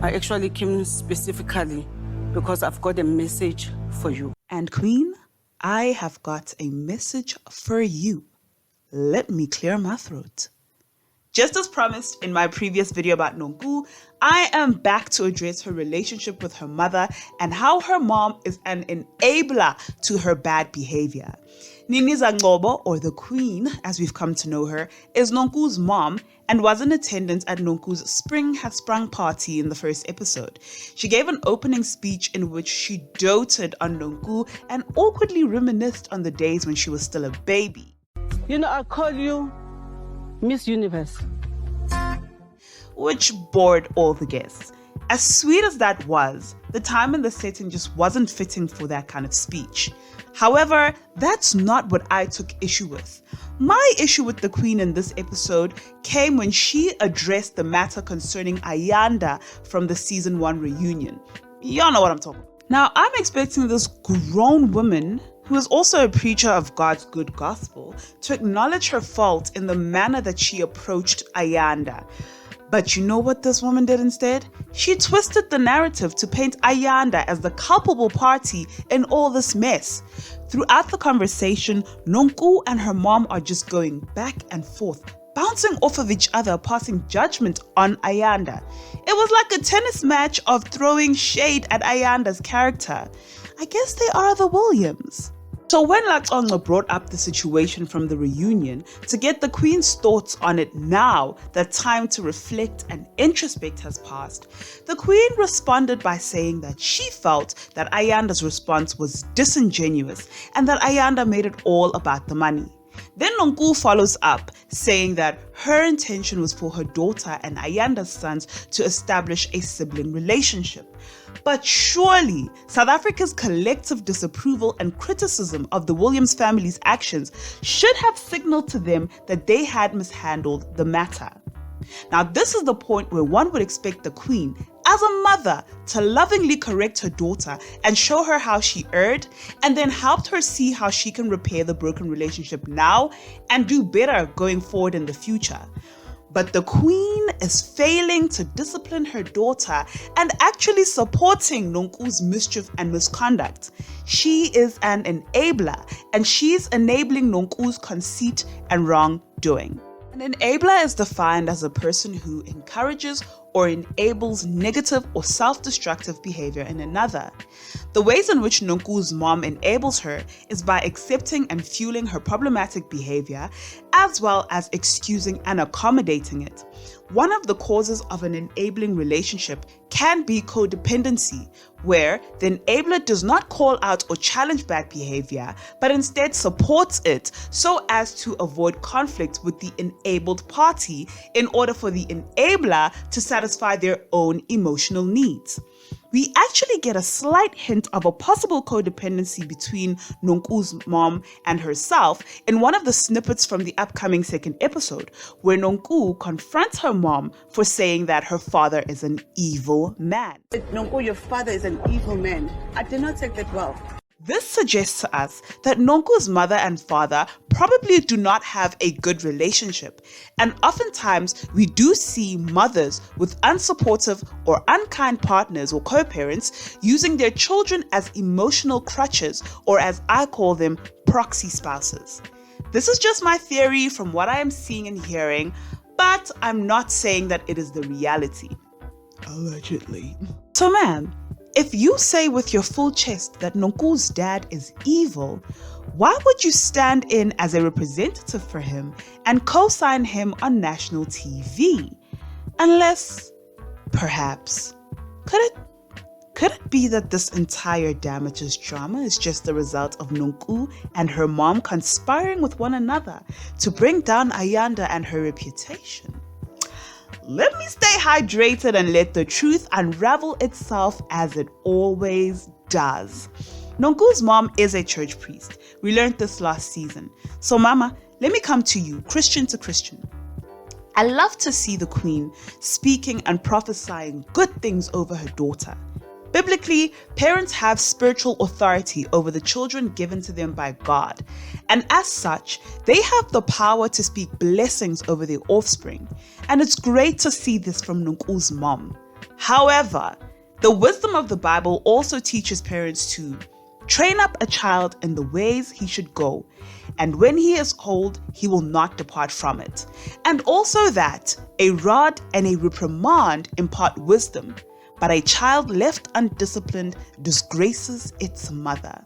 I actually came specifically because I've got a message for you. And Queen, I have got a message for you. Let me clear my throat. Just as promised in my previous video about Nonku, I am back to address her relationship with her mother and how her mom is an enabler to her bad behavior. Niniza Ngobo, or the Queen, as we've come to know her, is Nonku's mom and was in attendance at Nonku's Spring Has Sprung party in the first episode. She gave an opening speech in which she doted on Nonku and awkwardly reminisced on the days when she was still a baby. You know, I call you Miss Universe. Which bored all the guests. As sweet as that was, the time and the setting just wasn't fitting for that kind of speech. However, that's not what I took issue with. My issue with the Queen in this episode came when she addressed the matter concerning Ayanda from the season 1 reunion. Y'all know what I'm talking about. Now, I'm expecting this grown woman, who is also a preacher of God's good gospel, to acknowledge her fault in the manner that she approached Ayanda. But you know what this woman did instead? She twisted the narrative to paint Ayanda as the culpable party in all this mess. Throughout the conversation, Nonku and her mom are just going back and forth, bouncing off of each other, passing judgment on Ayanda. It was like a tennis match of throwing shade at Ayanda's character. I guess they are the Williams. So when Latonga brought up the situation from the reunion to get the Queen's thoughts on it now that time to reflect and introspect has passed, the Queen responded by saying that she felt that Ayanda's response was disingenuous and that Ayanda made it all about the money. Then Nonku follows up, saying that her intention was for her daughter and Ayanda's sons to establish a sibling relationship. But surely, South Africa's collective disapproval and criticism of the Williams family's actions should have signaled to them that they had mishandled the matter. Now, this is the point where one would expect the Queen, as a mother, to lovingly correct her daughter and show her how she erred, and then help her see how she can repair the broken relationship now and do better going forward in the future. But the Queen is failing to discipline her daughter and actually supporting Nonku's mischief and misconduct. She is an enabler, and she's enabling Nonku's conceit and wrongdoing. An enabler is defined as a person who encourages or enables negative or self-destructive behavior in another. The ways in which Nonku's mom enables her is by accepting and fueling her problematic behavior, as well as excusing and accommodating it. One of the causes of an enabling relationship can be codependency, where the enabler does not call out or challenge bad behavior, but instead supports it so as to avoid conflict with the enabled party in order for the enabler to satisfy their own emotional needs. We actually get a slight hint of a possible codependency between Nonku's mom and herself in one of the snippets from the upcoming second episode, where Nonku confronts her mom for saying that her father is an evil man. Nonku, your father is an evil man. I did not take that well. This suggests to us that Nonku's mother and father probably do not have a good relationship, and oftentimes we do see mothers with unsupportive or unkind partners or co-parents using their children as emotional crutches, or as I call them, proxy spouses. This is just my theory from what I am seeing and hearing, but I'm not saying that it is the reality. Allegedly. So man, if you say with your full chest that Nonku's dad is evil, why would you stand in as a representative for him and co-sign him on national TV? Unless, perhaps, could it be that this entire damages drama is just the result of Nonku and her mom conspiring with one another to bring down Ayanda and her reputation? Let me stay hydrated and let the truth unravel itself as it always does. Nonku's mom is a church priest. We learned this last season. So mama, let me come to you, Christian to Christian. I love to see the Queen speaking and prophesying good things over her daughter. Biblically, parents have spiritual authority over the children given to them by God, and as such, they have the power to speak blessings over their offspring, and it's great to see this from Nonku's mom. However, the wisdom of the Bible also teaches parents to train up a child in the ways he should go, and when he is old, he will not depart from it. And also that a rod and a reprimand impart wisdom, but a child left undisciplined disgraces its mother.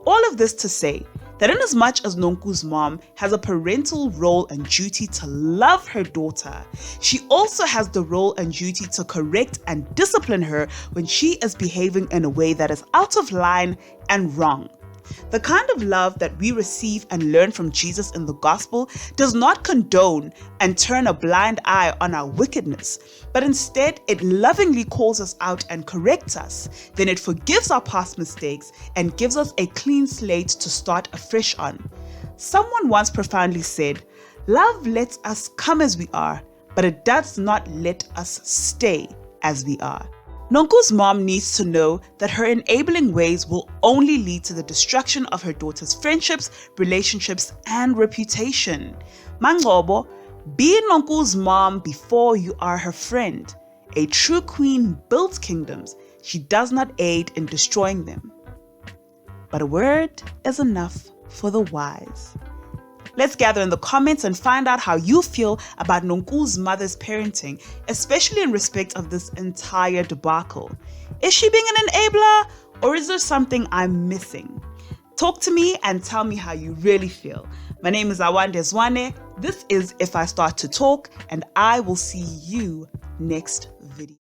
All of this to say that inasmuch as Nonku's mom has a parental role and duty to love her daughter, she also has the role and duty to correct and discipline her when she is behaving in a way that is out of line and wrong. The kind of love that we receive and learn from Jesus in the gospel does not condone and turn a blind eye on our wickedness, but instead it lovingly calls us out and corrects us. Then it forgives our past mistakes and gives us a clean slate to start afresh on. Someone once profoundly said, "Love lets us come as we are, but it does not let us stay as we are." Nonku's mom needs to know that her enabling ways will only lead to the destruction of her daughter's friendships, relationships, and reputation. Mangcobo, be Nonku's mom before you are her friend. A true queen builds kingdoms. She does not aid in destroying them. But a word is enough for the wise. Let's gather in the comments and find out how you feel about Nonku's mother's parenting, especially in respect of this entire debacle. Is she being an enabler, or is there something I'm missing? Talk to me and tell me how you really feel. My name is Ayanda. This is If I Start to Talk, and I will see you next video.